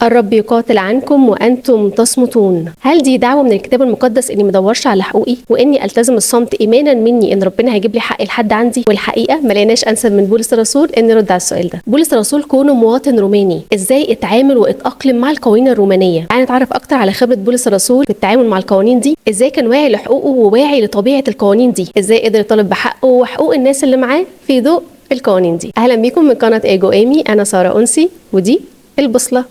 الرب يقاتل عنكم وأنتم تصمتون. هل دي دعوة من الكتاب المقدس إني مدورش على حقوقي وإني ألتزم الصمت إيمانا مني إن ربنا هيجيب لي حق لحد عندي؟ والحقيقة ما لقيناش أنسب من بولس الرسول إن نرد على السؤال ده. بولس الرسول كونه مواطن روماني، إزاي اتعامل واتأقلم مع القوانين الرومانية؟ تعالى نتعرف أكتر على خبرة بولس الرسول في التعامل مع القوانين دي، إزاي كان واعي لحقوقه وواعي لطبيعة القوانين دي، إزاي قدر يطالب بحقه وحقوق الناس اللي معاه في ضوء القوانين دي. أهلا بيكم من قناة ايجو ايمي، أنا سارة أنسي ودي البوصلة.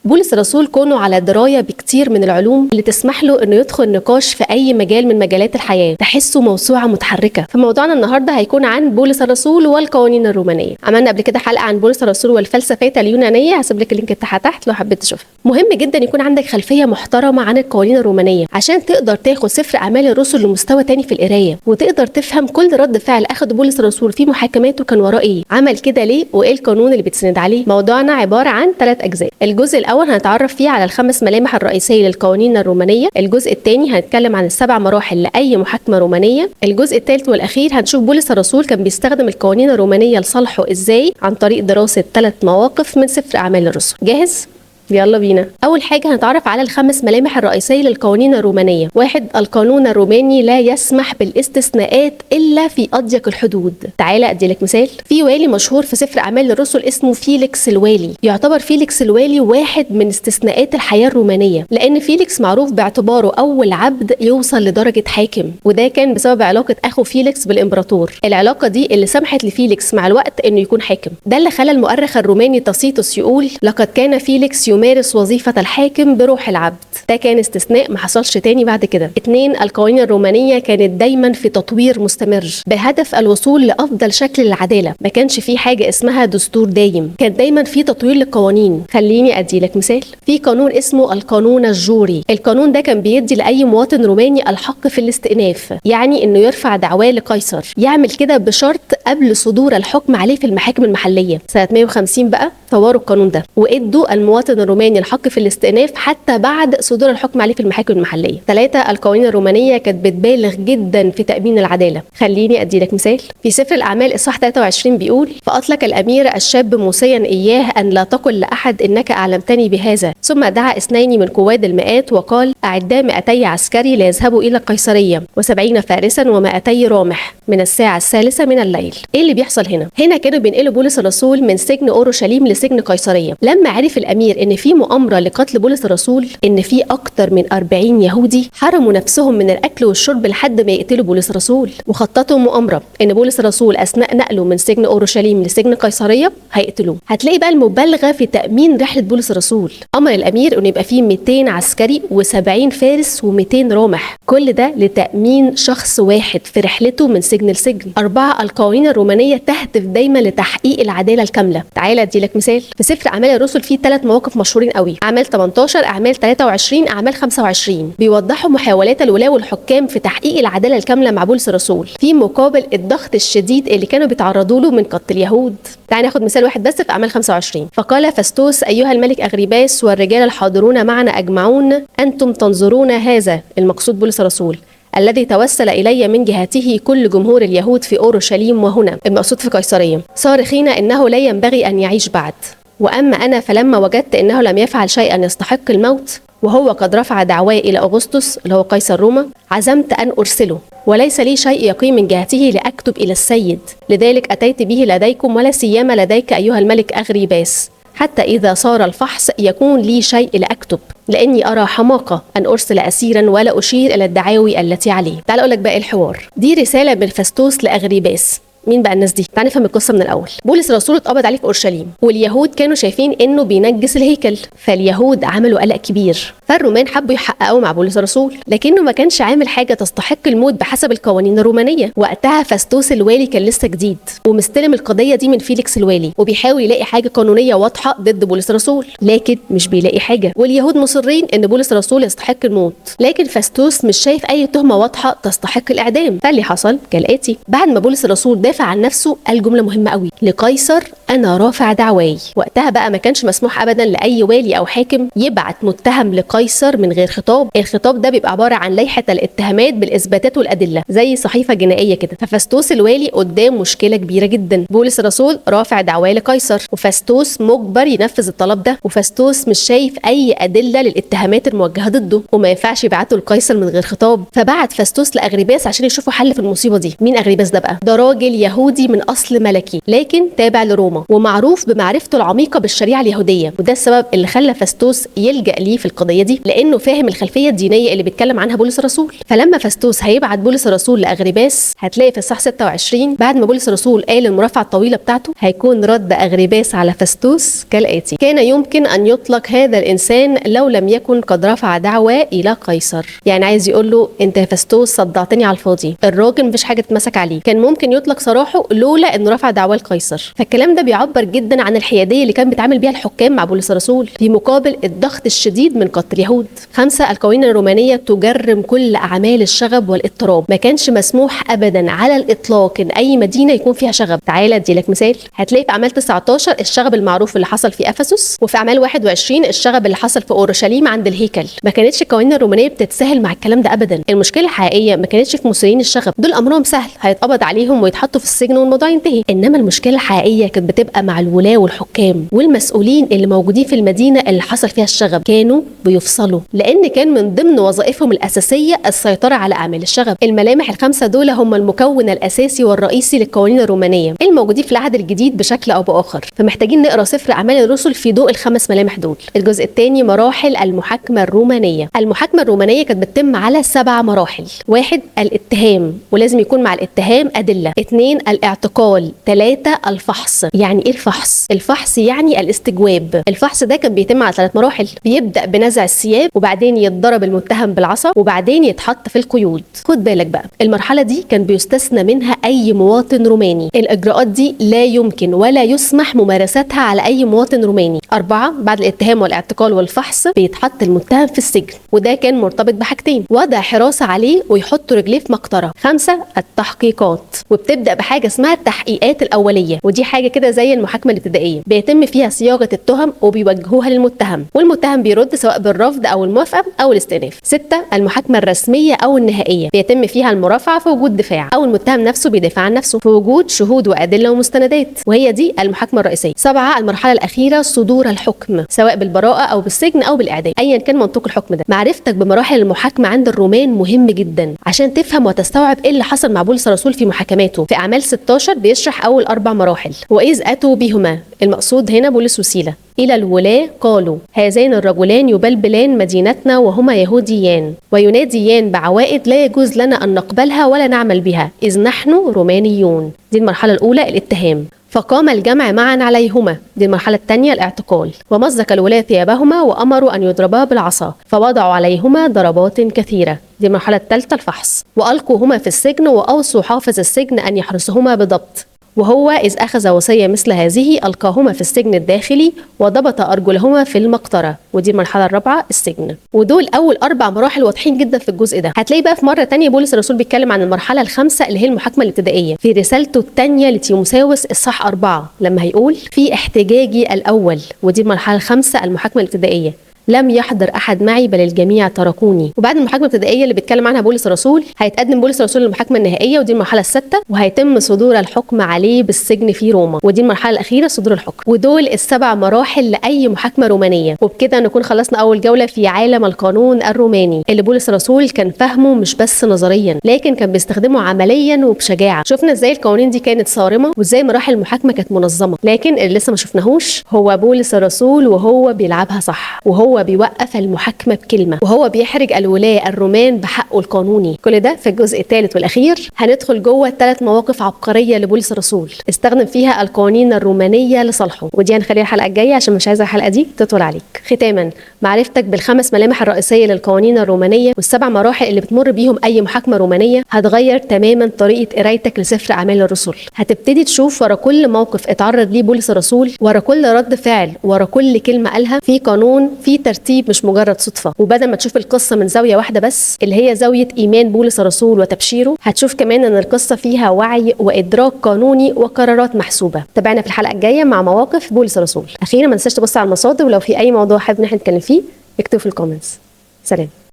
بولس الرسول كونه على دراية بكتير من العلوم اللي تسمح له انه يدخل نقاش في اي مجال من مجالات الحياة، تحسه موسوعة متحركة. فموضوعنا النهاردة هيكون عن بولس الرسول والقوانين الرومانية. عملنا قبل كده حلقة عن بولس الرسول والفلسفات اليونانية، هسيب لك اللينك بتاعها تحت لو حبيت تشوفها. مهم جدا يكون عندك خلفية محترمة عن القوانين الرومانية عشان تقدر تاخد سفر اعمال الرسل لمستوى تاني في القراية، وتقدر تفهم كل رد فعل اخده بولس الرسول في محاكماته كان وراه ايه، عمل كده ليه، وايه القانون اللي بتسند عليه. موضوعنا عبارة عن 3 أجزاء. الجزء الأول هنتعرف فيه على ال5 ملامح الرئيسية للقوانين الرومانية. الجزء الثاني هنتكلم عن ال7 مراحل لأي محاكمة رومانية. الجزء الثالث والأخير هنشوف بولس الرسول كان بيستخدم القوانين الرومانية لصالحه إزاي عن طريق دراسة 3 مواقف من سفر أعمال الرسل. جاهز؟ يلا بينا. اول حاجه هنتعرف على ال5 ملامح الرئيسيه للقوانين الرومانيه. 1. القانون الروماني لا يسمح بالاستثناءات الا في اضيق الحدود. تعالى ادي لك مثال. في والي مشهور في سفر اعمال الرسل اسمه فيليكس الوالي. يعتبر فيليكس الوالي واحد من استثناءات الحياه الرومانيه، لان فيليكس معروف باعتباره اول عبد يوصل لدرجه حاكم، وده كان بسبب علاقه اخو فيليكس بالامبراطور. العلاقه دي اللي سمحت لفيليكس مع الوقت انه يكون حاكم. ده اللي خلى المؤرخ الروماني تاسيتوس يقول لقد كان فيليكس يمارس وظيفة الحاكم بروح العبد. ده كان استثناء ما حصلش تاني بعد كده. 2. القوانين الرومانية كانت دايما في تطوير مستمر بهدف الوصول لأفضل شكل للعدالة. ما كانش في حاجة اسمها دستور دايم، كان دايما في تطوير للقوانين. خليني أدي لك مثال. في قانون اسمه القانون الجوري. القانون ده كان بيدي لأي مواطن روماني الحق في الاستئناف، يعني إنه يرفع دعواه لقيصر. يعمل كده بشرط قبل صدور الحكم عليه في المحاكم المحلية. سنة 150 بقى طوروا القانون ده وادوا المواطن الروماني الحق في الاستئناف حتى بعد صدور الحكم عليه في المحاكم المحليه. 3. القوانين الرومانيه كانت بتبالغ جدا في تامين العداله. خليني ادي لك مثال. في سفر الاعمال اصحاح 23 بيقول: فاطلق الامير الشاب موصيا اياه ان لا تقل لاحد انك اعلمتني بهذا، ثم دعا 2 من قواد المئات وقال: اعدا 200 عسكري ليذهبوا الى القيصريه و70 فارسا و200 رامح من الساعه 3 من الليل. ايه اللي بيحصل هنا؟ هنا كانوا بينقلوا بولس الرسول من سجن اورشليم لسجن قيصريه. لما عرف الامير ان في مؤامرة لقتل بولس الرسول، ان في اكتر من 40 يهودي حرموا نفسهم من الاكل والشرب لحد ما يقتلوا بولس الرسول، وخططوا مؤامرة ان بولس الرسول اثناء نقله من سجن اورشليم لسجن قيصرية هيقتلوه. هتلاقي بقى المبالغة في تأمين رحلة بولس الرسول. امر الامير انه يبقى فيه 200 عسكري و70 فارس و200 رامح، كل ده لتأمين شخص واحد في رحلته من سجن لسجن. 4. القوانين الرومانية تهدف دايما لتحقيق العدالة الكاملة. تعالى ادي لك مثال. في سفر اعمال الرسل فيه 3 مواقف مشهورين قوي: اعمال 18، اعمال 23، اعمال 25. بيوضحوا محاولات الولاة والحكام في تحقيق العداله الكامله مع بولس الرسول في مقابل الضغط الشديد اللي كانوا بيتعرضوا له من قتل اليهود. تعالى ناخد مثال واحد بس في اعمال 25. فقال فاستوس: ايها الملك اغريباس والرجال الحاضرون معنا اجمعون، انتم تنظرون هذا، المقصود بولس الرسول، الذي توسل إلي من جهته كل جمهور اليهود في أورشليم وهنا، المقصود في قيصرية، صارخين إنه لا ينبغي أن يعيش بعد. وأما أنا فلما وجدت أنه لم يفعل شيئا يستحق الموت، وهو قد رفع دعواه إلى أغسطس اللي هو قيصر روما، عزمت أن أرسله، وليس لي شيء يقيم من جهته لأكتب إلى السيد، لذلك أتيت به لديكم، ولا سيما لديك أيها الملك أغريباس، حتى إذا صار الفحص يكون لي شيء لأكتب، لأني أرى حماقة أن أرسل أسيرا ولا أشير إلى الدعاوي التي عليه. تعال أقول لك باقي الحوار. دي رسالة من فاستوس لأغريباس. مين بقى الناس دي؟ تعال نفهم القصه من الاول. بولس الرسول اتقبض عليه في اورشليم، واليهود كانوا شايفين انه بينجس الهيكل، فاليهود عملوا قلق كبير، فالرومان حبوا يحققوا مع بولس الرسول، لكنه ما كانش عامل حاجه تستحق الموت بحسب القوانين الرومانيه. وقتها فاستوس الوالي كان لسه جديد ومستلم القضيه دي من فيليكس الوالي، وبيحاول يلاقي حاجه قانونيه واضحه ضد بولس الرسول، لكن مش بيلاقي حاجه، واليهود مصرين ان بولس الرسول يستحق الموت، لكن فاستوس مش شايف اي تهمه واضحه تستحق الاعدام. فاللي حصل كالاتي: بعد ما بولس الرسول دافع عن نفسه قال جمله مهمه قوي: لقيصر انا رافع دعواي. وقتها بقى ما كانش مسموح ابدا لاي والي او حاكم يبعت متهم لقيصر من غير خطاب. الخطاب ده بيبقى عباره عن لائحه الاتهامات بالاثباتات والادله زي صحيفه جنائيه كده. ففاستوس الوالي قدام مشكله كبيره جدا، بولس الرسول رافع دعواه لقيصر وفاستوس مجبر ينفذ الطلب ده، وفاستوس مش شايف اي ادله للاتهامات الموجهه ضده وما ينفعش يبعته لقيصر من غير خطاب. فبعت فاستوس لاغريباس عشان يشوفوا حل في المصيبه دي. مين اغريباس ده بقى؟ ده راجل يهودي من اصل ملكي لكن تابع لروما ومعروف بمعرفته العميقه بالشريعه اليهوديه، وده السبب اللي خلى فاستوس يلجأ ليه في القضيه دي لانه فاهم الخلفيه الدينيه اللي بيتكلم عنها بولس الرسول. فلما فاستوس هيبعت بولس الرسول لاغريباس هتلاقي في الصح 26 بعد ما بولس الرسول قال المرافعه الطويله بتاعته هيكون رد اغريباس على فاستوس كالاتي: كان يمكن ان يطلق هذا الانسان لو لم يكن قد رفع دعوى الى قيصر. يعني عايز يقول له انت يا فاستوس صدعتني على الفاضي، الراجل مفيش حاجه تمسك عليه، كان ممكن يطلق سراحه لولا انه رفع دعوى لقيصر. فالكلام ده بيعبر جدا عن الحياديه اللي كان بيتعامل بيها الحكام مع بولس الرسول في مقابل الضغط الشديد من قتل اليهود. 5 القوانين الرومانيه تجرم كل اعمال الشغب والاضطراب، ما كانش مسموح ابدا على الاطلاق ان اي مدينه يكون فيها شغب. تعالى ادي لك مثال، هتلاقي في اعمال 19 الشغب المعروف اللي حصل في افسس، وفي اعمال 21 الشغب اللي حصل في اورشليم عند الهيكل. ما كانتش القوانين الرومانيه بتتساهل مع الكلام ده ابدا. المشكله الحقيقيه ما كانتش في مسيرين الشغب، دول امرهم سهل، هيتقبض عليهم ويتحطوا في السجن والموضوع ينتهي. انما المشكله الحقيقيه كانت بتبقى مع الولاة والحكام والمسؤولين اللي موجودين في المدينه اللي حصل فيها الشغب، كانوا بيفصلوا لان كان من ضمن وظائفهم الاساسيه السيطره على اعمال الشغب. الملامح ال5 دول هم المكون الاساسي والرئيسي للقوانين الرومانيه الموجودين في العهد الجديد بشكل او باخر، فمحتاجين نقرا سفر اعمال الرسل في ضوء ال5 ملامح دول. الجزء الثاني مراحل المحاكمه الرومانيه. المحاكمه الرومانيه كانت بتتم على 7 مراحل. 1 الاتهام، ولازم يكون مع الاتهام ادله. 2 الاعتقال. 3 الفحص. يعني ايه الفحص؟ الفحص يعني الاستجواب. الفحص ده كان بيتم على 3 مراحل، بيبدا بنزع الثياب وبعدين يتضرب المتهم بالعصا وبعدين يتحط في القيود. خد بالك بقى، المرحله دي كان بيستثنى منها اي مواطن روماني. الاجراءات دي لا يمكن ولا يسمح ممارستها على اي مواطن روماني. 4 بعد الاتهام والاعتقال والفحص بيتحط المتهم في السجن، وده كان مرتبط بحاجتين: وضع حراسه عليه ويحطوا رجليه في مقطره. 5 التحقيقات، وبتبدا بحاجه اسمها التحقيقات الاوليه، ودي حاجه كده زي المحاكمه الابتدائيه، بيتم فيها صياغه التهم وبيوجهوها للمتهم والمتهم بيرد سواء بالرفض او الموافقه او الاستئناف. 6 المحاكمه الرسميه او النهائيه، بيتم فيها المرافعه في وجود دفاع او المتهم نفسه بيدافع عن نفسه في وجود شهود وادله ومستندات، وهي دي المحاكمه الرئيسيه. 7 المرحله الاخيره صدور الحكم سواء بالبراءه او بالسجن او بالاعدام، ايا كان منطوق الحكم ده. معرفتك بمراحل المحاكمه عند الرومان مهم جدا عشان تفهم وتستوعب ايه اللي حصل مع بولس الرسول في محاكماته. في اعمال 16 بيشرح اول 4 مراحل: واذ اتوا بهما، المقصود هنا بولس وسيلة، إلى الولاة قالوا: هذين الرجلان يبلبلان مدينتنا وهما يهوديان ويناديان بعوائد لا يجوز لنا أن نقبلها ولا نعمل بها إذ نحن رومانيون. دي المرحلة الأولى الاتهام. فقام الجمع معا عليهما، دي المرحلة الثانية الاعتقال. ومزق الولاة ثيابهما وأمروا أن يضربا بالعصا فوضعوا عليهما ضربات كثيرة، دي المرحلة الثالثة الفحص. وألقوهما في السجن وأوصوا حافظ السجن أن يحرسهما بضبط، وهو إذ أخذ وصية مثل هذه ألقاهما في السجن الداخلي وضبط أرجلهما في المقطرة، ودي المرحلة الرابعة السجن. ودول أول 4 مراحل واضحين جدا في الجزء ده. هتلاقي بقى في مرة تانية بولس الرسول بيتكلم عن المرحلة الخامسة اللي هي المحاكمة الابتدائية في رسالته الثانية لتيموثاوس إصحاح 4 لما هيقول: في احتجاجي الأول، ودي المرحلة الخامسة المحاكمة الابتدائية، لم يحضر احد معي بل الجميع تركوني. وبعد المحاكمه الابتدائيه اللي بيتكلم عنها بولس الرسول هيتقدم بولس الرسول للمحاكمه النهائيه، ودي المرحله السادسه، وهيتم صدور الحكم عليه بالسجن في روما، ودي المرحله الاخيره صدور الحكم. ودول ال7 مراحل لاي محاكمه رومانيه. وبكده نكون خلصنا اول جوله في عالم القانون الروماني اللي بولس الرسول كان فاهمه مش بس نظريا لكن كان بيستخدمه عمليا وبشجاعه. شفنا ازاي القوانين دي كانت صارمه وازاي مراحل المحاكمه كانت منظمه، لكن اللي لسه ما شفناهوش هو بولس الرسول وهو بيلعبها صح، وهو بيوقف المحاكمة بكلمة، وهو بيحرج الولاة الرومان بحقه القانوني. كل ده في الجزء الثالث والأخير. هندخل جوه 3 مواقف عبقرية لبولس الرسول استخدم فيها القوانين الرومانية لصالحه، ودي هنخليها الحلقة الجاية عشان مش عايزة الحلقة دي تطول عليك. ختاما، معرفتك بال5 ملامح الرئيسية للقوانين الرومانية وال7 مراحل اللي بتمر بيهم أي محاكمة رومانية هتغير تماما طريقة قرايتك لسفر أعمال الرسل. هتبتدي تشوف ورا كل موقف اتعرض ليه بولس الرسول، ورا كل رد فعل، ورا كل كلمة قالها، في قانون، في ترتيب مش مجرد صدفة. وبدل ما تشوف القصة من زاوية واحدة بس اللي هي زاوية إيمان بولس الرسول وتبشيره، هتشوف كمان ان القصة فيها وعي وإدراك قانوني وقرارات محسوبة. تابعنا في الحلقة الجاية مع مواقف بولس الرسول. أخيرا ما تنساش تبص على المصادر، ولو في أي موضوع حابب ان احنا نتكلم فيه اكتبوا في الكومنتس. سلام.